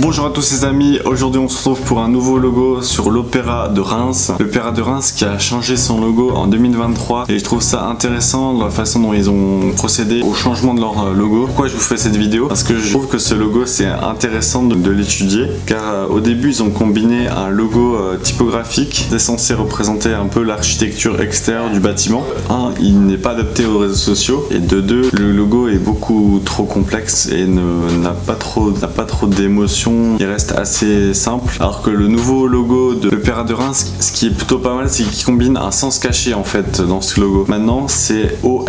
Bonjour à tous les amis, aujourd'hui on se retrouve pour un nouveau logo sur l'Opéra de Reims. L'Opéra de Reims qui a changé son logo en 2023 et je trouve ça intéressant la façon dont ils ont procédé au changement de leur logo. Pourquoi je vous fais cette vidéo? Parce que je trouve que ce logo c'est intéressant de l'étudier car au début ils ont combiné un logo typographique qui est censé représenter un peu l'architecture extérieure du bâtiment. Un, il n'est pas adapté aux réseaux sociaux et de deux, le logo est beaucoup trop complexe et n'a pas trop d'émotion. Il reste assez simple, alors que le nouveau logo de l'Opéra de Reims, ce qui est plutôt pas mal, c'est qu'il combine un sens caché en fait dans ce logo. Maintenant c'est OR,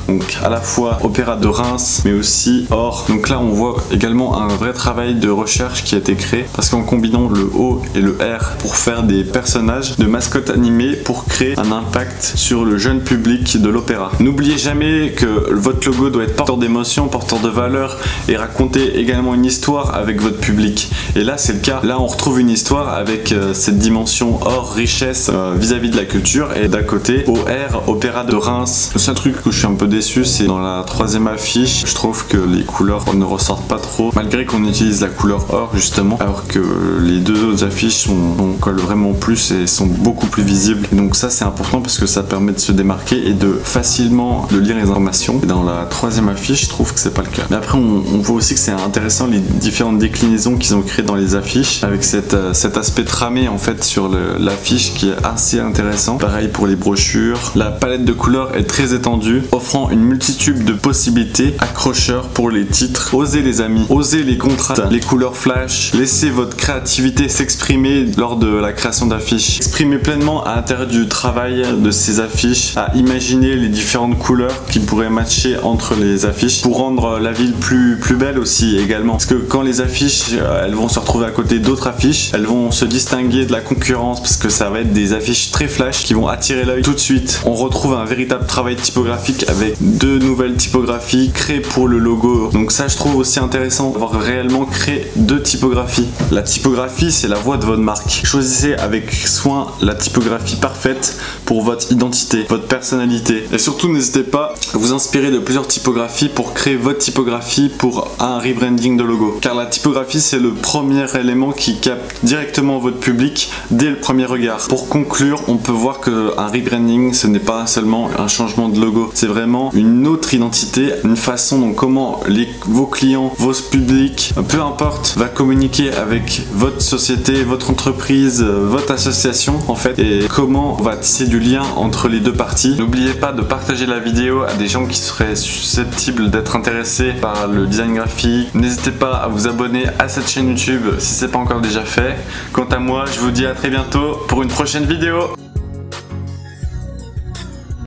donc à la fois Opéra de Reims mais aussi OR. Donc là on voit également un vrai travail de recherche qui a été créé, parce qu'en combinant le O et le R pour faire des personnages de mascottes animées pour créer un impact sur le jeune public de l'opéra. N'oubliez jamais que votre logo doit être porteur d'émotions, porteur de valeurs et raconter également une histoire avec votre public. Et là c'est le cas, là on retrouve une histoire avec cette dimension hors richesse vis-à-vis de la culture, et d'à côté OR, Opéra de Reims. Le seul truc où je suis un peu déçu, c'est dans la troisième affiche, je trouve que les couleurs ne ressortent pas trop, malgré qu'on utilise la couleur or justement, alors que les deux autres affiches on colle vraiment plus et sont beaucoup plus visibles. Et donc ça c'est important parce que ça permet de se démarquer et de facilement de lire les informations. Et dans la troisième affiche je trouve que c'est pas le cas. Mais après on voit aussi que c'est intéressant les différentes déclinaisons qu'ils ont créées dans les affiches, avec cet aspect tramé en fait sur l'affiche qui est assez intéressant. Pareil pour les brochures, la palette de couleurs est très étendue, offrant une multitude de possibilités accrocheurs pour les titres. Osez les amis, osez les contrastes, les couleurs flash, laissez votre créativité s'exprimer lors de la création d'affiches. Exprimez pleinement à l'intérieur du travail de ces affiches, à imaginer les différentes couleurs qui pourraient matcher entre les affiches pour rendre la ville plus belle aussi également. Parce que quand les affiches elles vont se retrouver à côté d'autres affiches, elles vont se distinguer de la concurrence parce que ça va être des affiches très flash qui vont attirer l'œil tout de suite. On retrouve un véritable travail typographique avec deux nouvelles typographies créées pour le logo. Donc ça je trouve aussi intéressant d'avoir réellement créé deux typographies. La typographie c'est la voix de votre marque. Choisissez avec soin la typographie parfaite pour votre identité, votre personnalité. Et surtout n'hésitez pas à vous inspirer de plusieurs typographies pour créer votre typographie pour un rebranding de logo. Car la typographie c'est le premier élément qui capte directement votre public dès le premier regard. Pour conclure, on peut voir qu'un rebranding ce n'est pas seulement un changement de logo, c'est vraiment une autre identité, une façon dont comment vos clients, vos publics, peu importe, va communiquer avec votre société, votre entreprise, votre association en fait, et comment on va tisser du lien entre les deux parties. N'oubliez pas de partager la vidéo à des gens qui seraient susceptibles d'être intéressés par le design graphique. N'hésitez pas à vous abonner à cette chaîne YouTube si c'est pas encore déjà fait. Quant à moi, je vous dis à très bientôt pour une prochaine vidéo.